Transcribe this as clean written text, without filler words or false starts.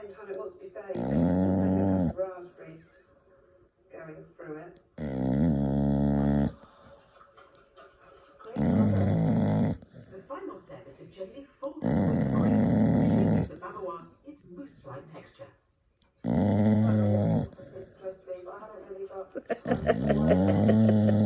same time it was, to be fair, you think raspberries going through it. The final step is to gently fold the whipped cream, shaping the bavarois its mousse-like texture. I don't know what it's supposed to be, but I haven't really got time to work.